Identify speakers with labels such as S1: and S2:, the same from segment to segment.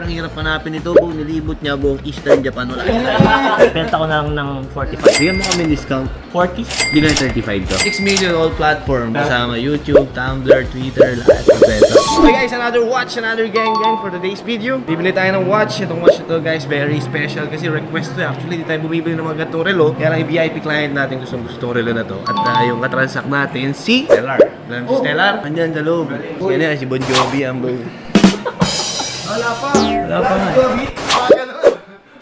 S1: Ang hirap hanapin ito, buong nilibot niya buong Eastern Japan. Wala.
S2: Benta ko na lang ng 45.
S1: Bigyan mo kami discount.
S2: 40?
S1: Hindi na 35 to. 6 million all platform. Kasama YouTube, Tumblr, Twitter, lahat ng pesa. Okay guys, another watch, another gang for today's video. Bibili tayo ng watch. Itong watch ito guys, very special kasi request to. Actually, di tayo bumibili ng mga ganitong relo. Kaya lang VIP client natin gusto relo na to. At yung katransact natin, si Stellar. Alam si Stellar? Andyan sa loob. Yan yan, si Bon Jovi ang boy. Wala pa nga.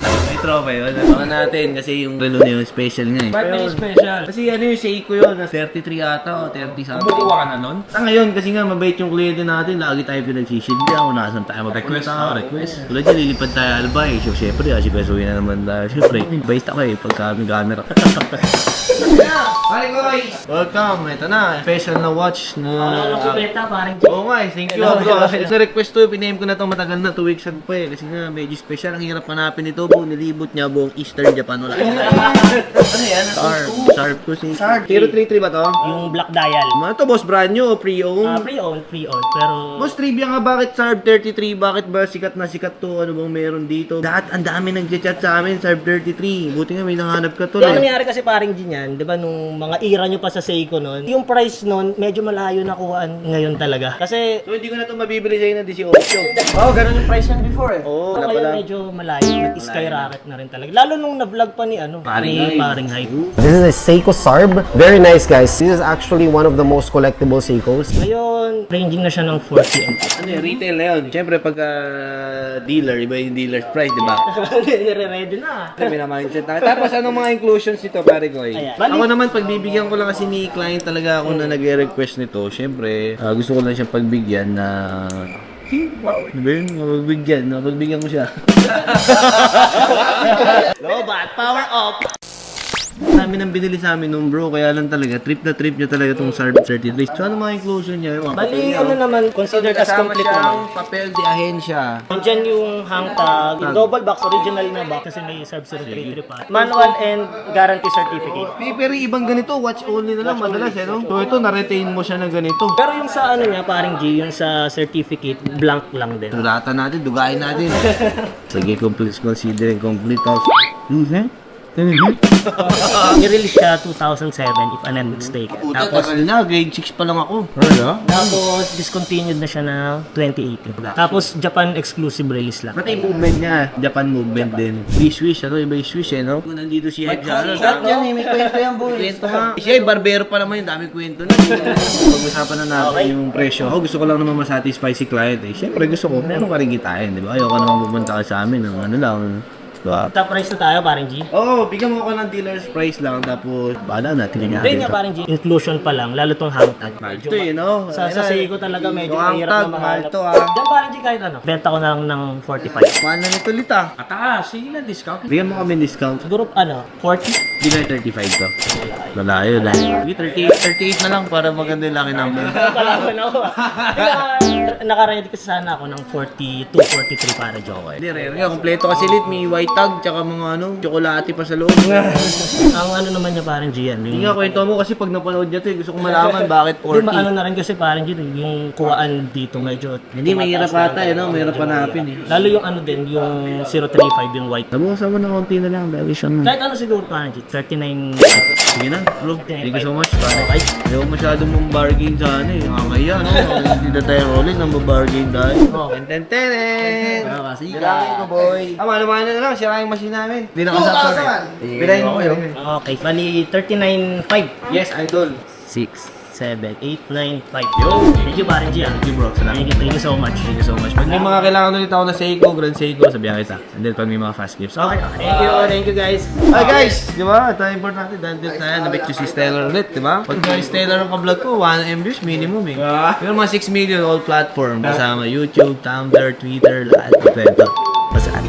S1: May tropa yun. Nabakan natin kasi yung relo na yun, special nga eh.
S2: Ba't may special?
S1: Kasi ano yung Seiko yun, na 33 ata o 30 something.
S2: Bukuha ka na nun?
S1: Ngayon, kasi nga mabait yung kliyente natin, lagi tayo pinagsisilbi ako, nasan tayo
S2: Request.
S1: Tulad yan, lilipad tayo Albay. So, syempre, asikasuhin na naman tayo. Syempre, based ako eh, pagka may camera. Hi guys! Welcome! Ito na, special na watch na...
S2: Ano ko benta, parang
S1: Oo nga, thank you bro. Sa-request to, piname ko na itong matagal na, 2 weeks pa eh. Kasi nga, medyo special. Ang hirap hanapin ito, buong nilibot niya buong Eastern Japan. Wala. Ano yan? Sharp ko si... 033 ba to?
S2: yung black dial.
S1: Ano to, boss, brand new o pre-owned?
S2: Pre-owned. Pero...
S1: Boss, trivia nga, bakit Sarb 33? Bakit ba sikat na sikat to? Ano bang meron dito? Lahat, ang dami nag-chat sa amin, Sarb 33. Buti nga, may nanganap ka to.
S2: Kaya nangyari kasi parang din yan, di ba, nung mga era nyo pa sa Seiko nun, yung price nun, medyo malayo nakuhaan ngayon talaga. Kasi,
S1: So, hindi ko na to mabibili sa'yo na 18.
S2: ganun yung price niyan before eh.
S1: Oo, na
S2: Kaya
S1: pala.
S2: medyo malayo, nag-skyrocket na rin talaga. Lalo nung na-vlog pa ni paring hype.
S3: This is a Seiko Sarb. Very nice, guys. This is actually one of the most collectible Seikos.
S2: Ngayon, ranging na siya ng 40.
S1: Ano yung retail na yun? Siyempre, pagka dealer, iba yung dealer's price, di ba?
S2: Nire-ready na.
S1: May na-mindset na. Tapos, anong mga inclusions nito, pare ko?
S2: Ayan.
S1: Ako naman, pagbibigyan ko lang kasi ni client talaga ako na nag-request nito. Siyempre, gusto ko lang siyang pagbigyan na... Ano ba yun? Mapagbigyan ko siya. Lobat, power up! Dami nang binili sa amin nung bro, kaya lang talaga, trip na trip niya talaga itong Sarb 33. So, ano mga inclusion niya? Yung mga
S2: Bali,
S1: papel niya,
S2: ano naman, considered as
S1: kasama
S2: complete
S1: siyang
S2: naman.
S1: papel de ahensya.
S2: Nandyan yung hang tag, yung double box, original na box, kasi may Sarb 033 pa. Manual and guarantee certificate.
S1: Pero ibang ganito, watch only na lang madalas eh, no? So ito, na-retain mo siya ng ganito.
S2: Pero yung sa ano niya, parang G, yung sa certificate, blank lang din.
S1: Tulatan natin, dugain natin. Sige, complete, considering complete house.
S2: I-release siya 2007 if I'm not mistaken.
S1: Tapos na, grade 6 pa lang ako.
S2: Tapos discontinued na siya na 2018. Tapos Japan exclusive release lang.
S1: Pati yung movement niya, Japan movement din. Swish, ano, iba yung Swish eh, no? Kung nandito si Hype Jalo.
S4: Yan eh, may kwento yan, boy.
S1: Kwento nga. Siya, barbero pa naman yun, dami kwento na. Pag-usapan na natin yung presyo. Ako gusto ko lang naman masatisfy si client eh. Siyempre gusto ko, meron ka rin kitain, di ba? Ayoko naman pupunta ka sa amin ng ano lang. Diba?
S2: Top price na tayo, parang G.
S1: Oo, bigyan mo ako ng dealer's price lang, tapos bahala natin nga.
S2: Hindi nga parang G. Inclusion pa lang, lalo tong hang tag.
S1: Ito eh, no?
S2: Sa Seiko talaga medyo
S1: Yung
S2: mahirap
S1: hang
S2: na
S1: tag,
S2: mahanap.
S1: mahal to, ah.
S2: Yan parang G kahit ano. Benta ko na lang ng 45.
S1: Mahal na nito ulit ah.
S2: Ataas, sige na discount.
S1: Bigyan mo kami discount.
S2: Siguro 40?
S1: Hindi na 35 to. Lalayo lang. Sige, 38 na lang para maganda yung laki number.
S2: Palaman ako. Nakaready kasi sana ako ng 42, 43 para joke.
S1: Hindi, rare nga. Kompleto kasi lit. May white tag, tsaka mga ano, tsokolate pa sa loob.
S2: Ang ano naman niya parang G yan.
S1: Hindi nga, kwento mo kasi pag napanood niya to, gusto kong malaman bakit 40.
S2: Hindi, ano na rin kasi parang G, yung kuwaan dito medyo.
S1: Hindi, mahirap ata eh, no? Mahirap hanapin eh.
S2: Lalo yung ano din, yung 035, yung white.
S1: Tabukasan mo na konti na lang, very siya na.
S2: Kahit ano siguro parang G, 39.
S1: Sige na, bro. Thank you so much. Ayaw masyadong mong bargain sa ano eh. Nakakaya, no? Hindi na tayo rolling nang mabargain tayo. Ten-ten-ten! Bilangin ko, boy. Ano-ano na lang, sira yung machine namin. Hindi nakasapsar eh. Bilayin mo kayo.
S2: Okay, bali 39.5.
S1: Yes, idol.
S2: 6, 7, 8, 9, 5. Yo! Thank you, parang G.
S1: Thank you, bro. Salamat.
S2: Thank you so much.
S1: Thank you so much. Pag may mga kailangan ulit ako na Seiko, Grand Seiko, sabihan kita. And then pag may mga fast gifts. Okay.
S2: Thank you guys.
S1: Hi guys! Di ba? Ito ang import natin. Dandit na yan. Nabit ko si Stellar ulit, di ba? Pag si Stellar ang ka-vlog ko, 1 MBs minimum eh. Pero mga 6 million all platform. Kasama YouTube, Tumblr, Twitter, lahat. Kompleto. Pasaan.